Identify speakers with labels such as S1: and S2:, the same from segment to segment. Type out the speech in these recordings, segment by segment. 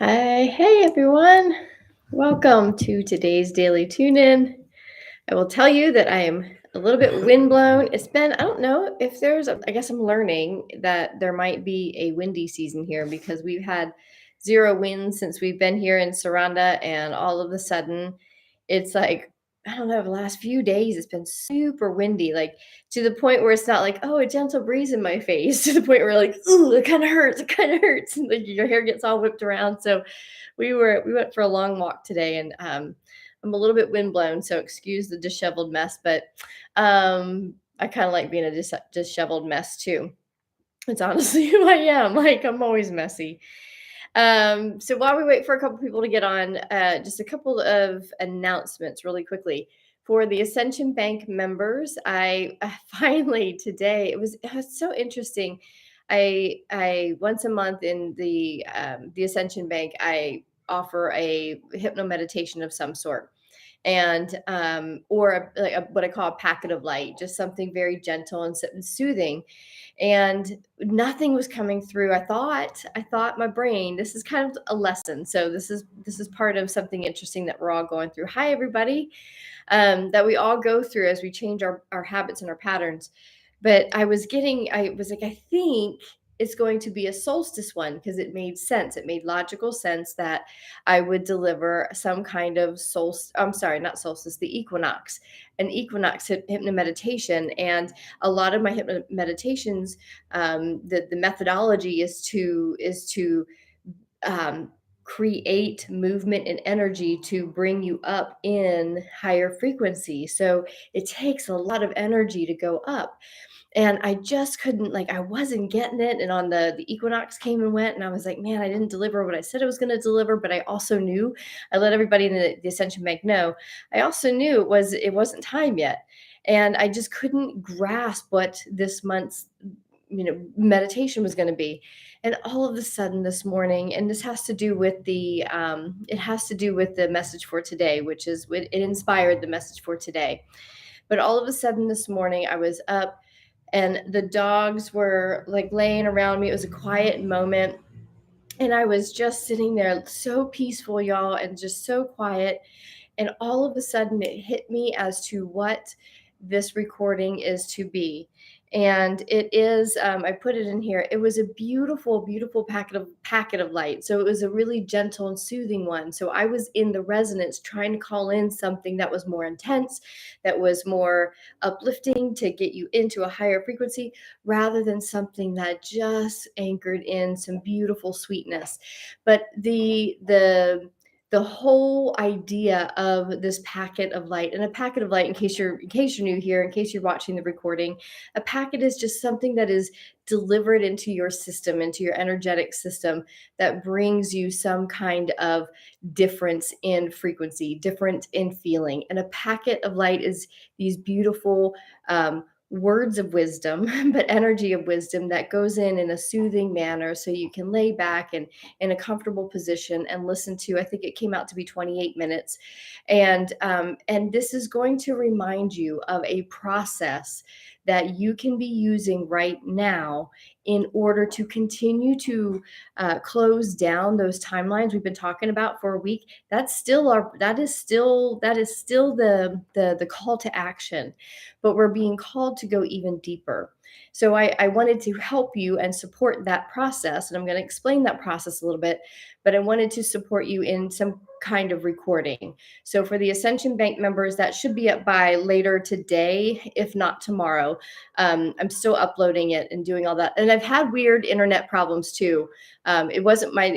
S1: Hi, hey everyone. Welcome to today's daily tune in. I will tell you that I am a little bit windblown. I don't know if I guess I'm learning that there might be a windy season here because we've had zero winds since we've been here in Saranda. And all of a sudden, it's like, I don't know, the last few days it's been super windy, like to the point where it's not like, oh, a gentle breeze in my face, to the point where like, ooh, it kind of hurts, and like your hair gets all whipped around. So we went for a long walk today, and I'm a little bit windblown, so excuse the disheveled mess, but I kind of like being a disheveled mess too. It's honestly who I am. Like, I'm always messy. So while we wait for a couple people to get on, just a couple of announcements really quickly. For the Ascension Bank members, I finally today it was so interesting. I once a month in the Ascension Bank, I offer a hypno meditation of some sort, and or what I call a packet of light, just something very gentle and soothing. And nothing was coming through. I thought my brain, this is kind of a lesson. So this is part of something interesting that we're all going through. Hi everybody. That we all go through as we change our habits and our patterns. But I was like, I think it's going to be a solstice one because it made sense. It made logical sense that I would deliver some kind of solstice. I'm sorry, not solstice, the equinox, an equinox hypno meditation. And a lot of my hypno meditations, the methodology is to um, create movement and energy to bring you up in higher frequency. So it takes a lot of energy to go up. And I just couldn't, like, I wasn't getting it. And on the equinox came and went, and I was like, man, I didn't deliver what I said I was going to deliver. But I also knew, I let everybody in the Ascension Bank know, I also knew it wasn't time yet. And I just couldn't grasp what this month's meditation was going to be. And all of a sudden this morning, and this has to do with the message for today, which is it inspired the message for today. But all of a sudden this morning I was up, and the dogs were like laying around me. It was a quiet moment, and I was just sitting there so peaceful, y'all, and just so quiet. And all of a sudden it hit me as to what this recording is to be. And it is, I put it in here. It was a beautiful, beautiful packet of light. So it was a really gentle and soothing one. So I was in the resonance trying to call in something that was more intense, that was more uplifting to get you into a higher frequency, rather than something that just anchored in some beautiful sweetness. But the whole idea of this packet of light, and a packet of light, in case you're new here, in case you're watching the recording, a packet is just something that is delivered into your system, into your energetic system, that brings you some kind of difference in frequency, different in feeling. And a packet of light is these beautiful words of wisdom, but energy of wisdom that goes in a soothing manner, so you can lay back and in a comfortable position and listen to. I think it came out to be 28 minutes, and this is going to remind you of a process that you can be using right now in order to continue to close down those timelines we've been talking about for a week. That is still the call to action, but we're being called to go even deeper. So I wanted to help you and support that process. And I'm going to explain that process a little bit, but I wanted to support you in some kind of recording. So for the Ascension Bank members, that should be up by later today, if not tomorrow. I'm still uploading it and doing all that. And I've had weird internet problems too. The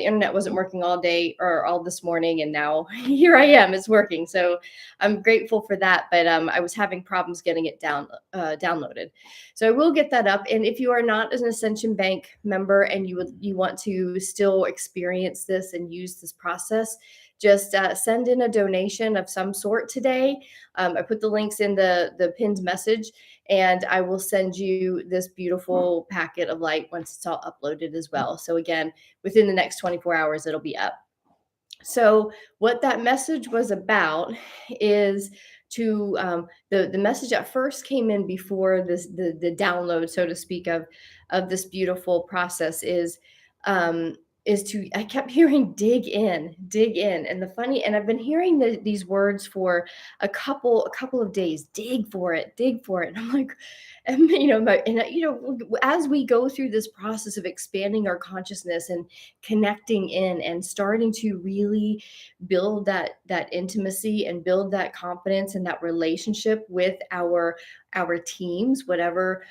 S1: internet wasn't working all day or all this morning, and now here I am, it's working. So I'm grateful for that. But I was having problems getting it downloaded. So I will get that up. And if you are not an Ascension Bank member and you want to still experience this and use this process, just send in a donation of some sort today. I put the links in the pinned message, and I will send you this beautiful packet of light once it's all uploaded as well. So again, within the next 24 hours, it'll be up. So what that message was about is to the message at first came in before the download, so to speak, of this beautiful process, is is to I kept hearing dig in. And the funny and I've been hearing these words for a couple of days, dig for it. And I'm like, and as we go through this process of expanding our consciousness and connecting in and starting to really build that intimacy and build that confidence and that relationship with our teams, whatever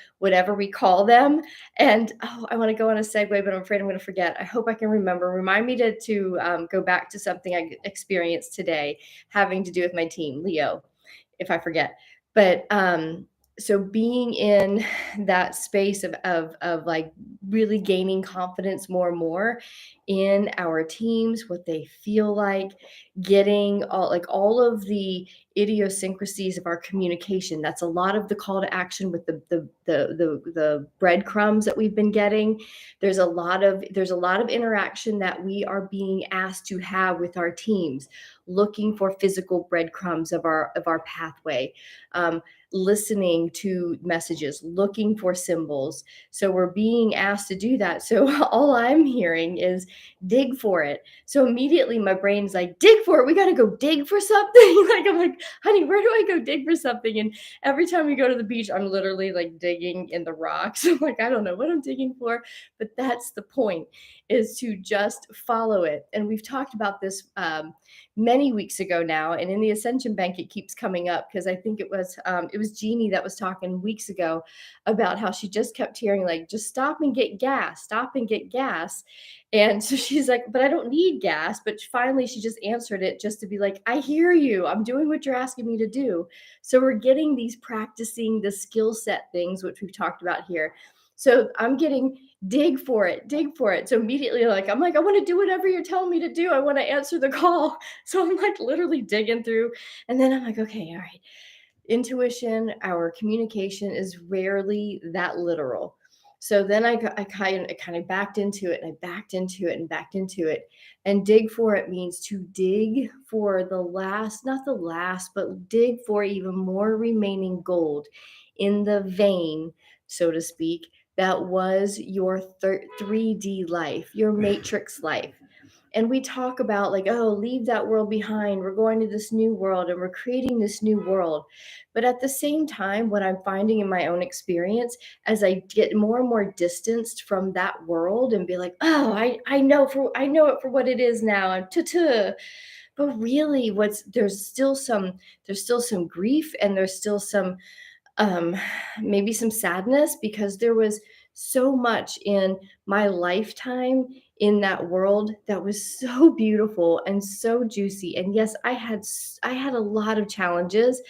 S1: we call them. And I want to go on a segue, but I'm afraid I'm going to forget. I hope I can remember. Remind me to go back to something I experienced today having to do with my team, Leo, if I forget. But so being in that space of like really gaining confidence more and more in our teams, what they feel like, getting all of the idiosyncrasies of our communication. That's a lot of the call to action with the breadcrumbs that we've been getting. There's a lot of interaction that we are being asked to have with our teams, looking for physical breadcrumbs of our pathway, listening to messages, looking for symbols. So we're being asked to do that. So all I'm hearing is dig for it. So immediately my brain's like, dig for it. We got to go dig for something. Like, I'm like, honey, where do I go dig for something? And every time we go to the beach, I'm literally like digging in the rocks. I'm like, I don't know what I'm digging for, but that's the point, is to just follow it. And we've talked about this many weeks ago now, and in the Ascension Bank, it keeps coming up because I think it was Jeannie that was talking weeks ago about how she just kept hearing like, just stop and get gas. And so she's like, but I don't need gas. But finally, she just answered it just to be like, I hear you. I'm doing what you're asking me to do. So we're getting these practicing the skill set things, which we've talked about here. So I'm getting dig for it, dig for it. So immediately, I'm like, I want to do whatever you're telling me to do. I want to answer the call. So I'm like literally digging through. And then I'm like, okay, all right. Intuition, our communication is rarely that literal. So then I kind of backed into it, and I backed into it and backed into it. And dig for it means to dig for the last, not the last, but dig for even more remaining gold in the vein, so to speak, that was your 3D life, your matrix life. And we talk about like, oh, leave that world behind, we're going to this new world and we're creating this new world. But at the same time, what I'm finding in my own experience, as I get more and more distanced from that world and be like, oh, I know it for what it is now, and but really what's there's still some grief, and there's still some um maybe some sadness, because there was so much in my lifetime in that world that was so beautiful and so juicy. And yes, I had a lot of challenges.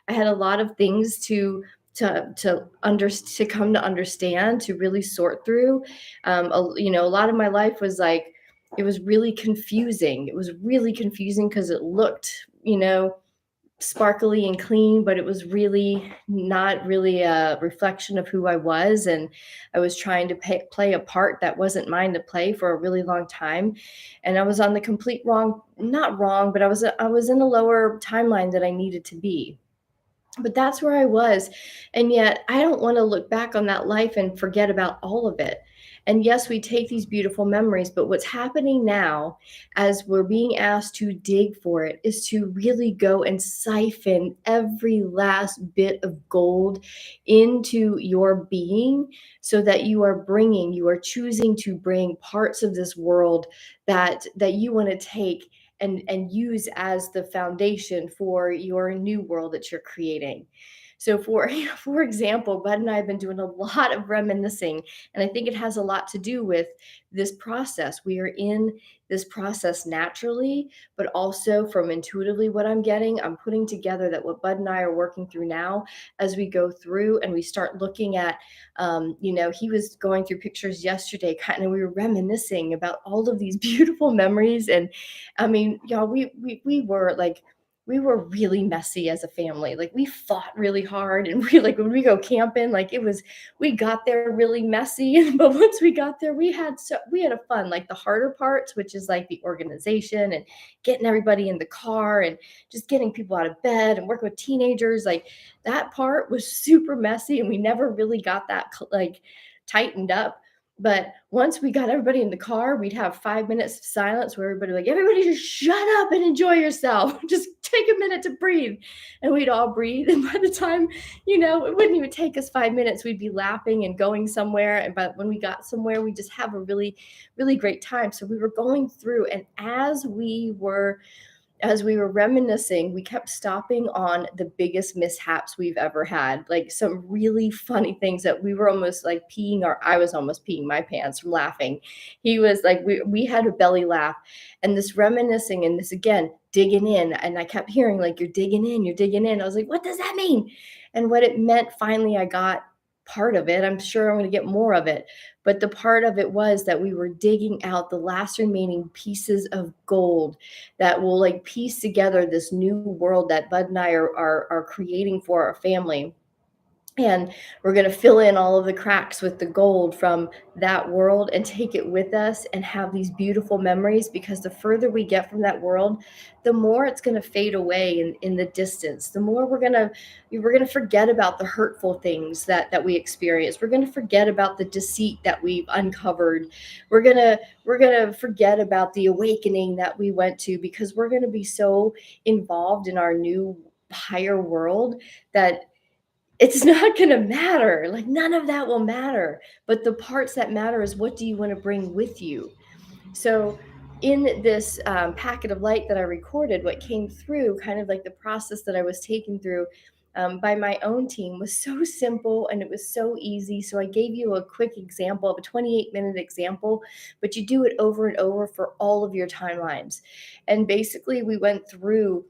S1: I had a lot of things to come to understand, to really sort through. A lot of my life was like, it was really confusing. It was really confusing because it looked, sparkly and clean, but it was really not really a reflection of who I was. And I was trying to play a part that wasn't mine to play for a really long time. And I was on the complete wrong, not wrong, but I was in a lower timeline that I needed to be. But that's where I was. And yet I don't want to look back on that life and forget about all of it. And yes, we take these beautiful memories, but what's happening now, as we're being asked to dig for it, is to really go and siphon every last bit of gold into your being, so that you are choosing to bring parts of this world that you want to take and use as the foundation for your new world that you're creating. So for example, Bud and I have been doing a lot of reminiscing, and I think it has a lot to do with this process. We are in this process naturally, but also from intuitively what I'm getting, I'm putting together that what Bud and I are working through now, as we go through and we start looking at, he was going through pictures yesterday, kind of, we were reminiscing about all of these beautiful memories. And I mean, y'all, we were like, we were really messy as a family. Like, we fought really hard, and we like, when we go camping, like, we got there really messy, but once we got there, we had a fun. Like, the harder parts, which is like the organization and getting everybody in the car and just getting people out of bed and working with teenagers, like, that part was super messy, and we never really got that like tightened up. But once we got everybody in the car, we'd have 5 minutes of silence where everybody like, everybody just shut up and enjoy yourself. Just take a minute to breathe. And we'd all breathe. And by the time, it wouldn't even take us 5 minutes. We'd be laughing and going somewhere. And but when we got somewhere, we just have a really, really great time. So we were going through, and as we were reminiscing, we kept stopping on the biggest mishaps we've ever had, like some really funny things that we were almost like peeing, or I was almost peeing my pants from laughing. He was like, we had a belly laugh, and this reminiscing and this again, digging in. And I kept hearing, like, you're digging in, you're digging in. I was like, what does that mean? And what it meant, finally, I got part of it. I'm sure I'm going to get more of it. But the part of it was that we were digging out the last remaining pieces of gold that will like piece together this new world that Bud and I are creating for our family. And we're going to fill in all of the cracks with the gold from that world and take it with us and have these beautiful memories, because the further we get from that world, the more it's going to fade away in the distance. The more we're going to forget about the hurtful things that we experience. We're going to forget about the deceit that we've uncovered. We're going to forget about the awakening that we went to, because we're going to be so involved in our new higher world that it's not going to matter. Like, none of that will matter. But the parts that matter is, what do you want to bring with you? So, in this packet of light that I recorded, what came through, kind of like the process that I was taken through by my own team, was so simple and it was so easy. So, I gave you a quick example of a 28-minute example, but you do it over and over for all of your timelines. And basically, we went through,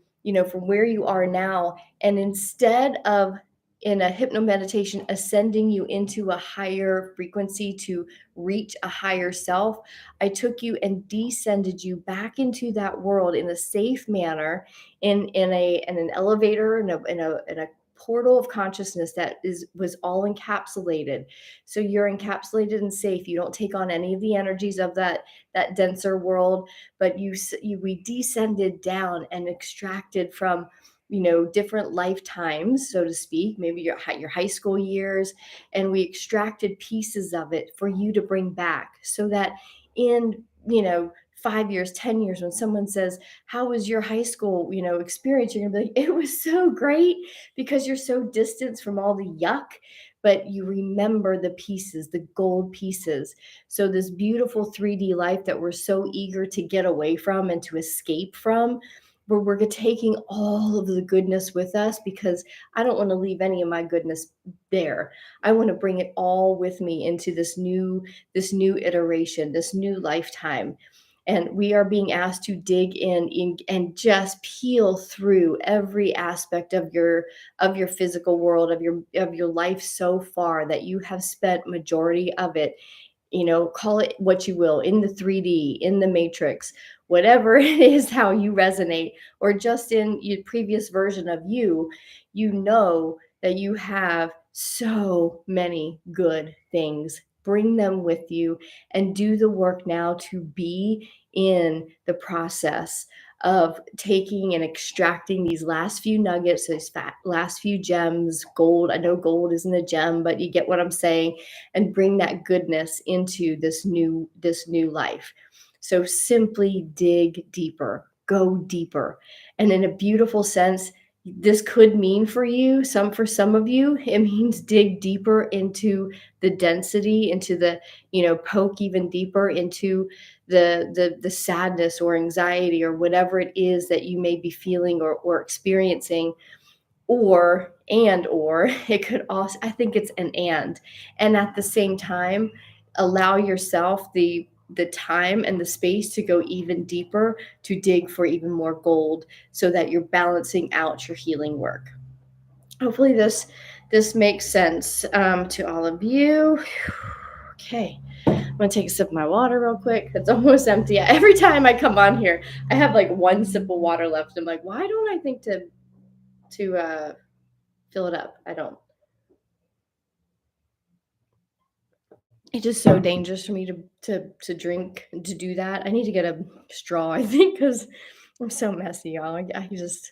S1: from where you are now, and instead of in a hypno meditation ascending you into a higher frequency to reach a higher self, I took you and descended you back into that world in a safe manner, in an elevator, in a portal of consciousness that was all encapsulated. So you're encapsulated and safe. You don't take on any of the energies of that denser world, but we descended down and extracted from different lifetimes, so to speak, maybe your high school years, and we extracted pieces of it for you to bring back, so that in 5 years, 10 years, when someone says, how was your high school experience, you're gonna be like, it was so great, because you're so distanced from all the yuck, but you remember the pieces, the gold pieces. So this beautiful 3D life that we're so eager to get away from and to escape from, where we're taking all of the goodness with us, because I don't want to leave any of my goodness there. I want to bring it all with me into this new iteration, this new lifetime. And we are being asked to dig in and just peel through every aspect of your physical world, of your life so far, that you have spent majority of it, call it what you will, in the 3D, in the matrix, whatever it is, how you resonate, or just in your previous version of you, that you have so many good things. Bring them with you and do the work now to be in the process of taking and extracting these last few nuggets, last few gems, gold. I know gold isn't a gem, but you get what I'm saying, and bring that goodness into this new life. So simply dig deeper, go deeper. And in a beautiful sense, this could mean for some of you, it means dig deeper into the density, into poke even deeper into the sadness or anxiety or whatever it is that you may be feeling or experiencing, or it could also, I think it's an and at the same time, allow yourself the time and the space to go even deeper, to dig for even more gold, so that you're balancing out your healing work. Hopefully this makes sense to all of you. Okay, I'm gonna take a sip of my water real quick. It's almost empty. Every time I come on here, I have like one sip of water left. I'm like, why don't I think to fill it up? I don't. It's just so dangerous for me to drink, to do that. I need to get a straw, I think, because I'm so messy, y'all. I just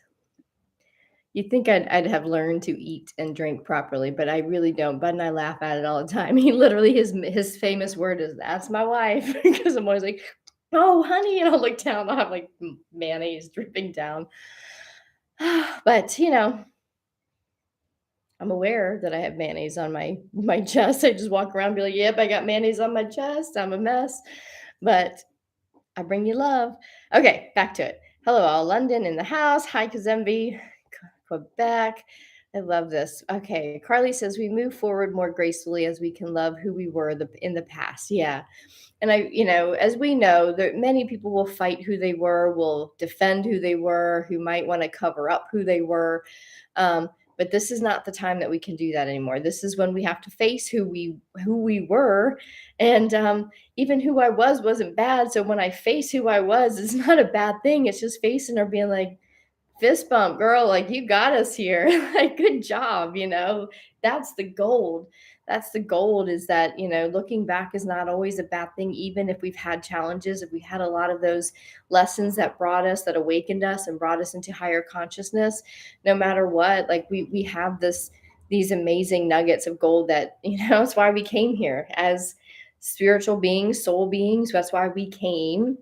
S1: You'd think I'd have learned to eat and drink properly, but I really don't. Bud and I laugh at it all the time. He literally his famous word is, "That's my wife," because I'm always like, "Oh, honey," and I'll look down, I'll have, like, m mayonnaise dripping down. But, I'm aware that I have mayonnaise on my chest. I just walk around and be like, "Yep, I got mayonnaise on my chest. I'm a mess." But I bring you love. Okay, back to it. Hello, all. London in the house. Hi, Kazembe, Quebec. I love this. Okay, Carly says we move forward more gracefully as we can love who we were in the past. Yeah, and as we know, that many people will fight who they were, will defend who they were, who might want to cover up who they were. But this is not the time that we can do that anymore. This is when we have to face who we were, and even who I was wasn't bad. So when I face who I was, it's not a bad thing. It's just facing or being like, fist bump, girl, like you got us here. Like, good job, That's the gold. That's the gold is that, looking back is not always a bad thing, even if we've had challenges, if we had a lot of those lessons that brought us, that awakened us and brought us into higher consciousness, no matter what, like we have these amazing nuggets of gold that, it's why we came here as spiritual beings, soul beings. That's why we came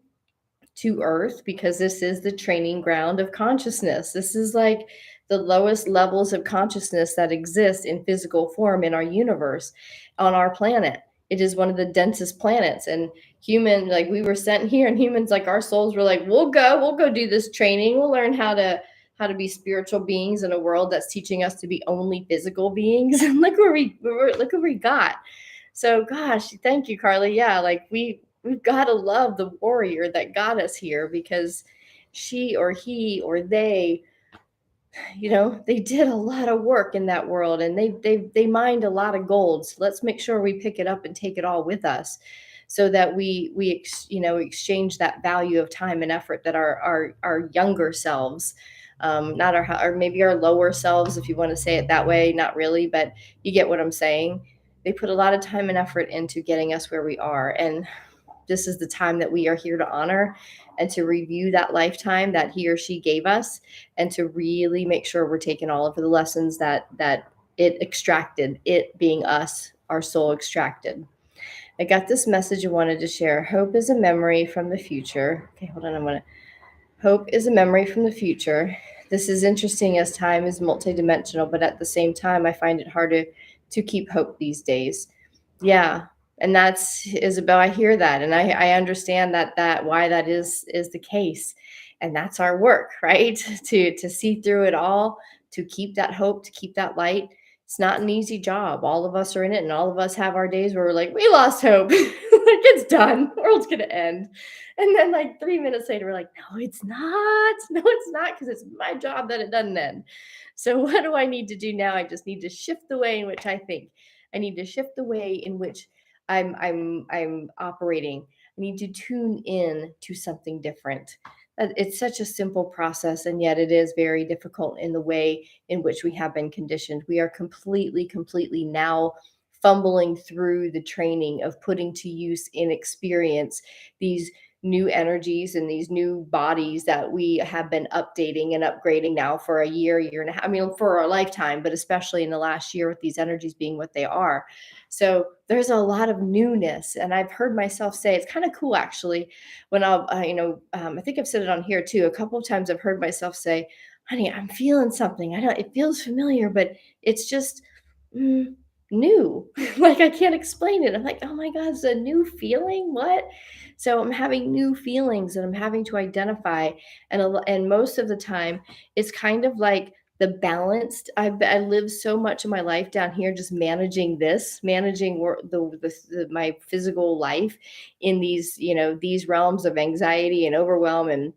S1: to earth, because this is the training ground of consciousness. This is like the lowest levels of consciousness that exist in physical form in our universe, on our planet. It is one of the densest planets, and like, we were sent here, and humans, like, our souls were like, we'll go do this training. We'll learn how to be spiritual beings in a world that's teaching us to be only physical beings. And look what we got. So, gosh, thank you, Carly. Yeah, like, we've got to love the warrior that got us here, because she or he or they did a lot of work in that world, and they mined a lot of gold. So let's make sure we pick it up and take it all with us, so that we exchange that value of time and effort that our younger selves, not or maybe our lower selves, if you want to say it that way, not really, but you get what I'm saying. They put a lot of time and effort into getting us where we are, and this is the time that we are here to honor and to review that lifetime that he or she gave us, and to really make sure we're taking all of the lessons that it extracted, it being us, our soul extracted. I got this message I wanted to share. Hope is a memory from the future. Okay, hold on. Hope is a memory from the future. This is interesting, as time is multidimensional, but at the same time, I find it harder to keep hope these days. Yeah, and that's Isabel. I hear that, and I understand that why that is the case, and that's our work, right? To see through it all, to keep that hope, to keep that light. It's not an easy job. All of us are in it, and all of us have our days where we're like, we lost hope. Like, it's done. The world's gonna end. And then, like, 3 minutes later, we're like, no, it's not. No, it's not, because it's my job that it doesn't end. So what do I need to do now? I just need to shift the way in which I think. I need to shift the way in which I'm operating. I need to tune in to something different. It's such a simple process, and yet it is very difficult in the way in which we have been conditioned. We are completely now fumbling through the training of putting to use in experience these new energies and these new bodies that we have been updating and upgrading now for a year and a half. I mean, for our lifetime, but especially in the last year, with these energies being what they are. So there's a lot of newness, and I've heard myself say, it's kind of cool actually, when I think I've said it on here too. A couple of times I've heard myself say, "Honey, I'm feeling something. I don't. It feels familiar, but it's just mm, new. Like, I can't explain it." I'm like, "Oh my God, it's a new feeling. What?" So I'm having new feelings that I'm having to identify, and most of the time, it's kind of like the balanced. I live so much of my life down here just managing my physical life in these realms of anxiety and overwhelm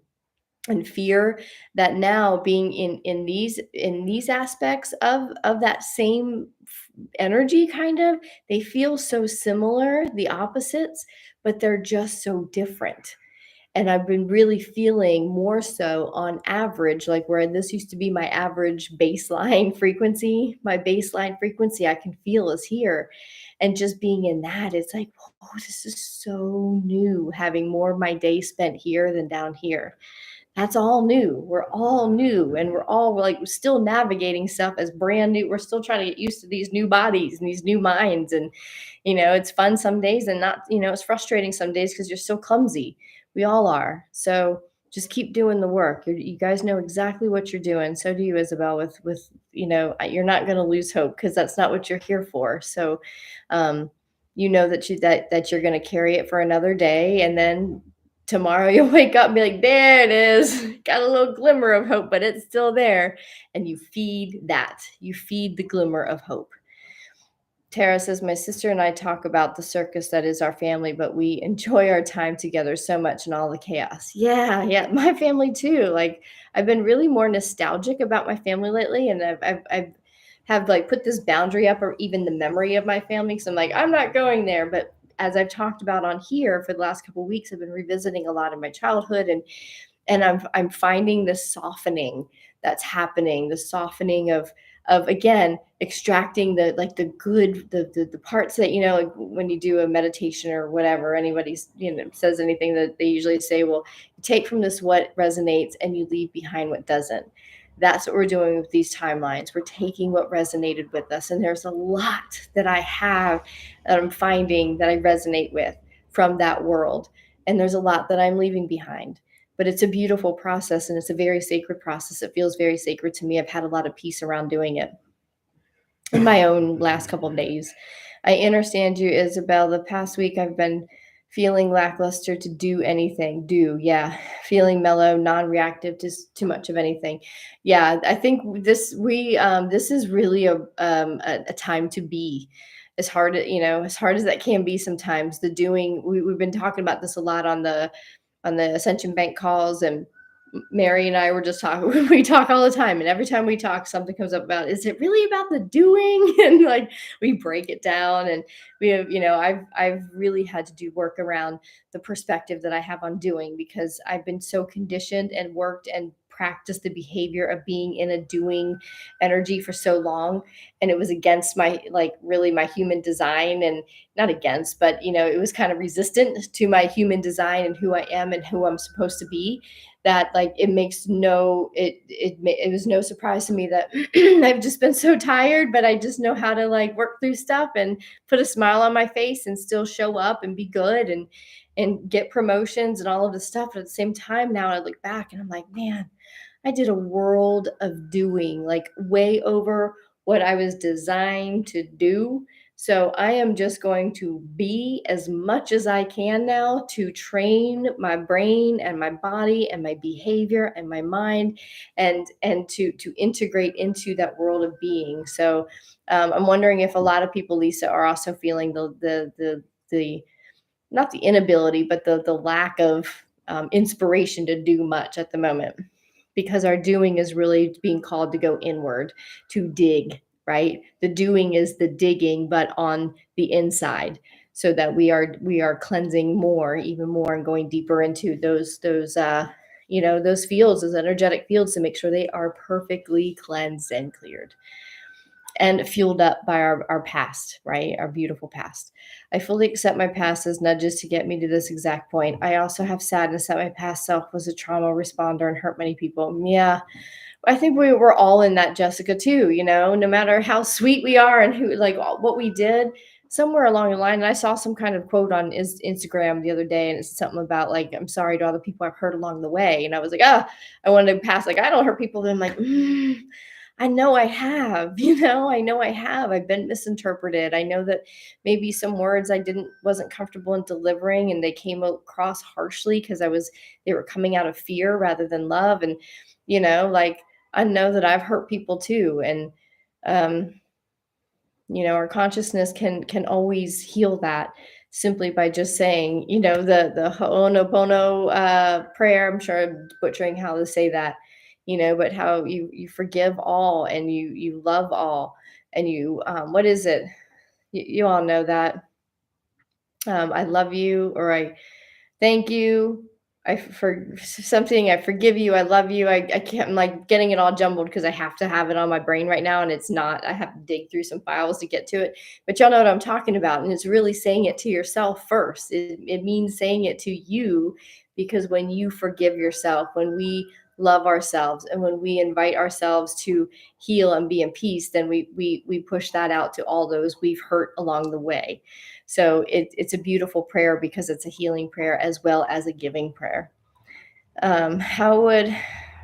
S1: and fear, that now being in these aspects of that same energy, kind of, they feel so similar, the opposites, but they're just so different. And I've been really feeling more so on average, like, where this used to be my average baseline frequency, I can feel is here. And just being in that, it's like, oh, this is so new, having more of my day spent here than down here. That's all new. We're all new, and we're all like still navigating stuff as brand new. We're still trying to get used to these new bodies and these new minds. And it's fun some days and not, it's frustrating some days because you're so clumsy. We all are. So just keep doing the work. You guys know exactly what you're doing. So do you, Isabel, you're not going to lose hope because that's not what you're here for. So, um, that you're going to carry it for another day, and then tomorrow you'll wake up and be like, there it is. Got a little glimmer of hope, but it's still there. And you feed the glimmer of hope. Tara says, my sister and I talk about the circus that is our family, but we enjoy our time together so much and all the chaos. Yeah, yeah, my family too. Like, I've been really more nostalgic about my family lately, and I've have like put this boundary up, or even the memory of my family. So I'm like, I'm not going there. But as I've talked about on here for the last couple of weeks, I've been revisiting a lot of my childhood, and I'm finding this softening that's happening, the softening of again extracting the good, the parts that, like when you do a meditation or whatever, anybody's, says anything, that they usually say, well, you take from this what resonates and you leave behind what doesn't. That's what we're doing with these timelines. We're taking what resonated with us, and there's a lot that I have that I'm finding that I resonate with from that world, and there's a lot that I'm leaving behind. But it's a beautiful process, and it's a very sacred process. It feels very sacred to me. I've had a lot of peace around doing it in my own last couple of days. I understand you, Isabel. The past week I've been feeling lackluster to do anything. Yeah. Feeling mellow, non-reactive to too much of anything. Yeah, I think this is really a time to be. As hard as that can be sometimes. The doing, we've been talking about this a lot on the Ascension Bank calls, and Mary and I were just talking. We talk all the time, and every time we talk, something comes up about, is it really about the doing? And like we break it down, and we have, I've really had to do work around the perspective that I have on doing, because I've been so conditioned and worked and practiced the behavior of being in a doing energy for so long, and it was against my, like, really my human design. And not against, but it was kind of resistant to my human design and who I am and who I'm supposed to be. That, like, it was no surprise to me that I've just been so tired, but I just know how to, like, work through stuff and put a smile on my face and still show up and be good and get promotions and all of this stuff. But at the same time, now I look back and I'm like, man, I did a world of doing, like way over what I was designed to do. So I am just going to be as much as I can now to train my brain and my body and my behavior and my mind, and to integrate into that world of being. So I'm wondering if a lot of people, Lisa, are also feeling the not the inability, but the lack of inspiration to do much at the moment, because our doing is really being called to go inward, to dig, right? The doing is the digging, but on the inside, so that we are cleansing more, even more, and going deeper into those fields, those energetic fields, to make sure they are perfectly cleansed and cleared and fueled up by our past, right? Our beautiful past. I fully accept my past as nudges to get me to this exact point. I also have sadness that my past self was a trauma responder and hurt many people. Yeah, I think we were all in that, Jessica, too. No matter how sweet we are and who, like, what we did, somewhere along the line. And I saw some kind of quote on Instagram the other day, and it's something about, like, I'm sorry to all the people I've hurt along the way. And I was like, I wanted to pass, like, I don't hurt people. Then I'm like, I know I have, I know I have. I've been misinterpreted. I know that maybe some words I wasn't comfortable in delivering, and they came across harshly because they were coming out of fear rather than love. And, like, I know that I've hurt people too. And, um, our consciousness can always heal that, simply by just saying, the Ho'onopono prayer. I'm sure I'm butchering how to say that, but how you forgive all, and you love all, and you, what is it? You all know that. I love you, or I thank you. for something, I forgive you, I love you. I can't, I'm like getting it all jumbled because I have to have it on my brain right now, and it's not. I have to dig through some files to get to it. But y'all know what I'm talking about, and it's really saying it to yourself first. It means saying it to you, because when you forgive yourself, when we love ourselves, and when we invite ourselves to heal and be in peace, then we push that out to all those we've hurt along the way. So it's a beautiful prayer because it's a healing prayer as well as a giving prayer. How would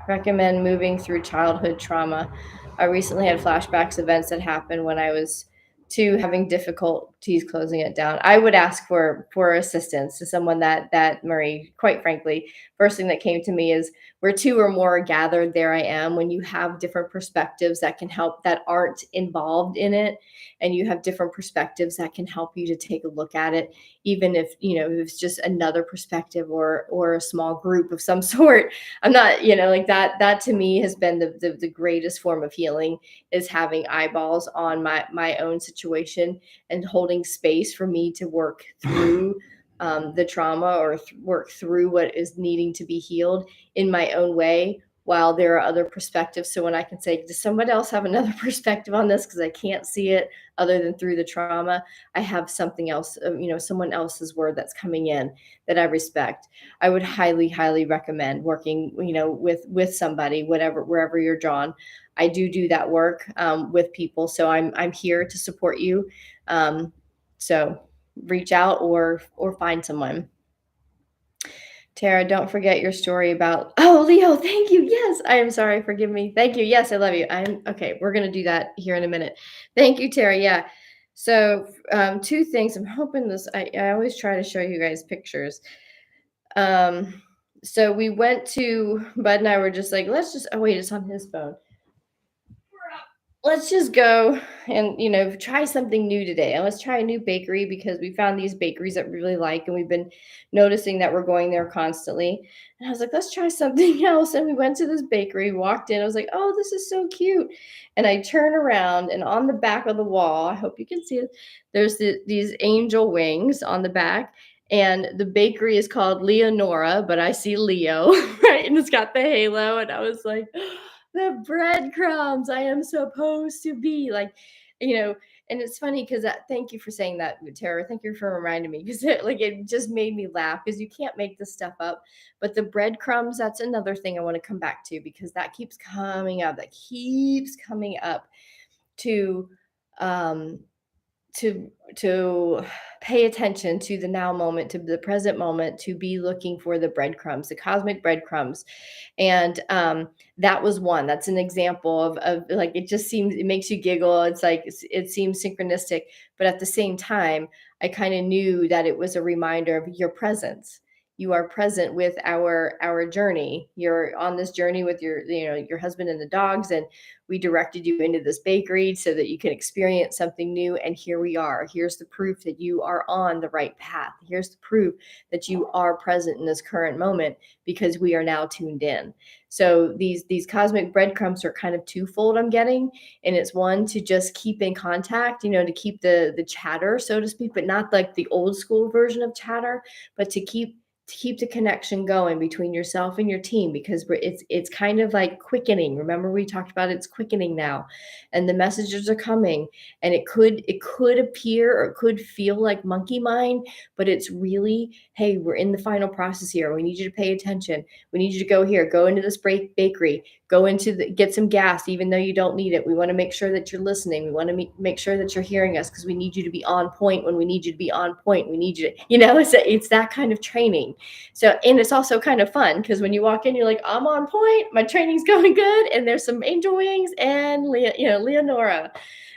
S1: recommend moving through childhood trauma? I recently had flashbacks, events that happened when I was two, having difficulties closing it down. I would ask for assistance to someone that Marie. Quite frankly, first thing that came to me is, where two or more are gathered, there I am. When you have different perspectives that can help, that aren't involved in it, and you have different perspectives that can help you to take a look at it, even if it's just another perspective, or a small group of some sort. I'm not, like that to me has been the greatest form of healing, is having eyeballs on my own situation, and holding space for me to work through the trauma, or work through what is needing to be healed in my own way, while there are other perspectives. So when I can say, does someone else have another perspective on this, because I can't see it other than through the trauma, I have something else, someone else's word that's coming in that I respect. I would highly, highly recommend working, with somebody, whatever, wherever you're drawn. I do that work with people, so I'm here to support you. So reach out, or find someone. Tara, don't forget your story about, oh, Leo, thank you. Yes, I am sorry. Forgive me. Thank you. Yes, I love you. I'm okay. We're going to do that here in a minute. Thank you, Tara. Yeah. So, two things. I'm hoping this, I always try to show you guys pictures. So we went to, Bud and I were just like, let's just, oh, wait, it's on his phone. Let's just go and try something new today, and let's try a new bakery, because we found these bakeries that we really like, and we've been noticing that we're going there constantly. And I was like, let's try something else. And we went to this bakery, walked in, I was like, oh, this is so cute. And I turn around, and on the back of the wall, I hope you can see it, there's these angel wings on the back. And the bakery is called Leonora, but I see Leo, right? And it's got the halo. And I was like, the breadcrumbs I am supposed to be like, you know. And it's funny because thank you for saying that, Tara. Thank you for reminding me, because it just made me laugh, because you can't make this stuff up. But the breadcrumbs, that's another thing I want to come back to, because that keeps coming up. That keeps coming up to um to pay attention to the now moment, to the present moment, to be looking for the breadcrumbs, the cosmic breadcrumbs. And that was one. That's an example of like, it just seems, it makes you giggle. It's like, it seems synchronistic, but at the same time, I kind of knew that it was a reminder of your presence. You are present with our journey. You're on this journey with your husband and the dogs, and we directed you into this bakery so that you can experience something new. And here we are. Here's the proof that you are on the right path. Here's the proof that you are present in this current moment, because we are now tuned in. So these cosmic breadcrumbs are kind of twofold, I'm getting. And it's one, to just keep in contact, to keep the chatter, so to speak, but not like the old school version of chatter, but to keep the connection going between yourself and your team, because it's kind of like quickening. Remember, we talked about it's quickening now, and the messages are coming, and it could appear, or it could feel like monkey mind, but it's really, hey, we're in the final process here. We need you to pay attention. We need you to go here, go into this bakery, go get some gas, even though you don't need it. We want to make sure that you're listening. We want to make sure that you're hearing us, because we need you to be on point when we need you to be on point. We need you to, it's that kind of training. So, and it's also kind of fun, because when you walk in, you're like, I'm on point. My training's going good. And there's some angel wings and Leonora.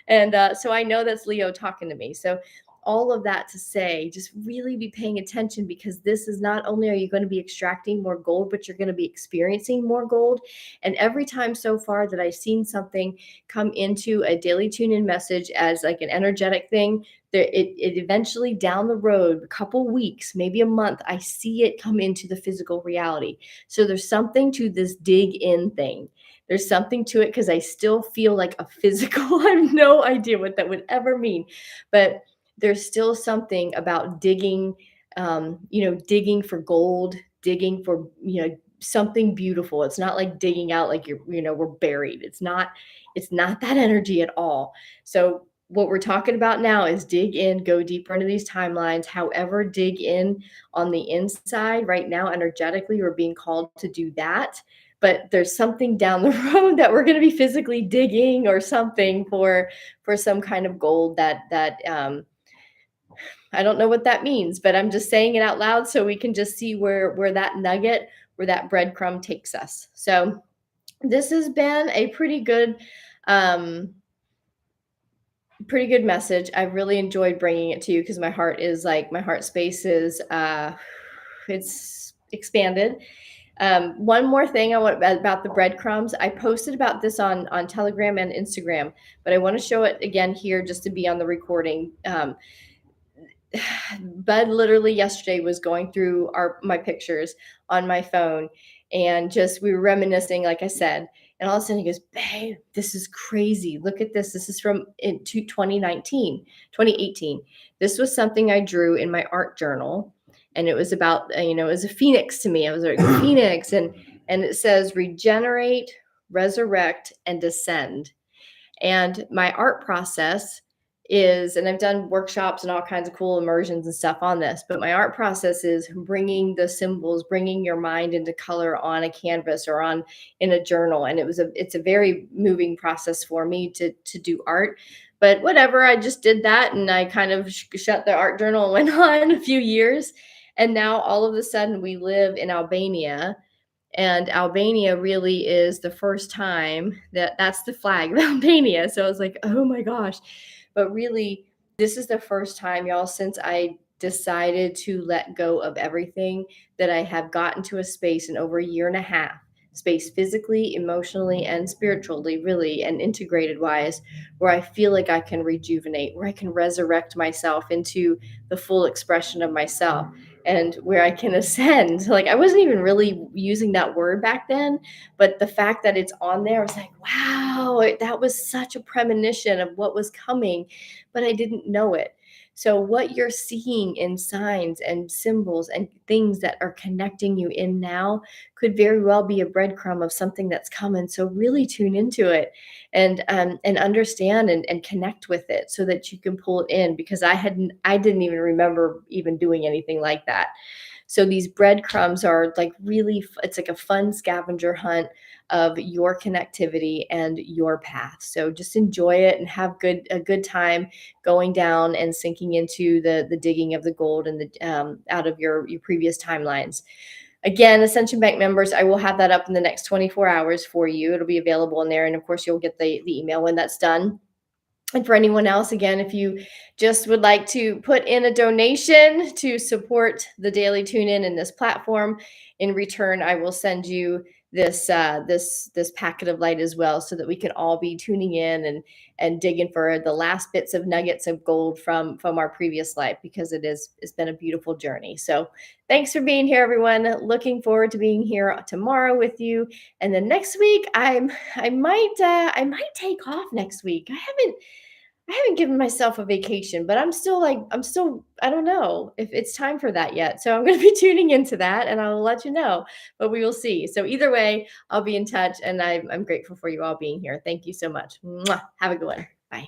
S1: And so I know that's Leo talking to me. So all of that to say, just really be paying attention, because this is, not only are you going to be extracting more gold, but you're going to be experiencing more gold. And every time so far that I've seen something come into a daily tune in message as like an energetic thing, it eventually down the road, a couple weeks, maybe a month, I see it come into the physical reality. So there's something to this dig in thing. There's something to it, because I still feel like a physical. I have no idea what that would ever mean, but there's still something about digging, digging for gold, digging for, something beautiful. It's not like digging out like we're buried. It's not that energy at all. So what we're talking about now is dig in, go deeper into these timelines. However, dig in on the inside right now energetically. We're being called to do that, but there's something down the road that we're going to be physically digging or something for some kind of gold that I don't know what that means, but I'm just saying it out loud so we can just see where that nugget, where that breadcrumb takes us. So this has been a um, pretty good message. I've really enjoyed bringing it to you because my heart space is it's expanded. One more thing I want about the breadcrumbs. I posted about this on Telegram and Instagram, but I want to show it again here just to be on the recording. Bud literally yesterday was going through my pictures on my phone, and just we were reminiscing, like I said, and all of a sudden he goes, "Babe, this is crazy. Look at this. This is from 2019, 2018. This was something I drew in my art journal, and it was about it was a phoenix to me. I was like a phoenix, and it says regenerate, resurrect, and descend." And my art process is, and I've done workshops and all kinds of cool immersions and stuff on this, but my art process is bringing the symbols, bringing your mind into color on a canvas or in a journal. And it's a very moving process for me to do art. But whatever, I just did that and I kind of shut the art journal and went on a few years. And now all of a sudden we live in Albania, and Albania really is the first time that's the flag of Albania. So I was like, oh my gosh. But really, this is the first time, y'all, since I decided to let go of everything, that I have gotten to a space in over a year and a half, space physically, emotionally, and spiritually, really, and integrated wise, where I feel like I can rejuvenate, where I can resurrect myself into the full expression of myself, and where I can ascend. Like, I wasn't even really using that word back then, but the fact that it's on there, I was like, wow, that was such a premonition of what was coming, but I didn't know it. So, what you're seeing in signs and symbols and things that are connecting you in now could very well be a breadcrumb of something that's coming. So, really tune into it and understand and connect with it so that you can pull it in, because I didn't even remember even doing anything like that. So these breadcrumbs are like it's like a fun scavenger hunt of your connectivity and your path. So just enjoy it and have a good time going down and sinking into the digging of the gold and the out of your previous timelines. Again, Ascension Bank members, I will have that up in the next 24 hours for you. It'll be available in there, and of course you'll get the email when that's done. And for anyone else, again, if you just would like to put in a donation to support the Daily Tune In this platform, in return, I will send you this packet of light as well, so that we can all be tuning in and digging for the last bits of nuggets of gold from our previous life, because it's been a beautiful journey. So thanks for being here, everyone. Looking forward to being here tomorrow with you. And then next week, I might take off next week. I haven't given myself a vacation, but I don't know if it's time for that yet. So I'm going to be tuning into that and I'll let you know, but we will see. So either way, I'll be in touch, and I'm grateful for you all being here. Thank you so much. Mwah. Have a good one. Bye.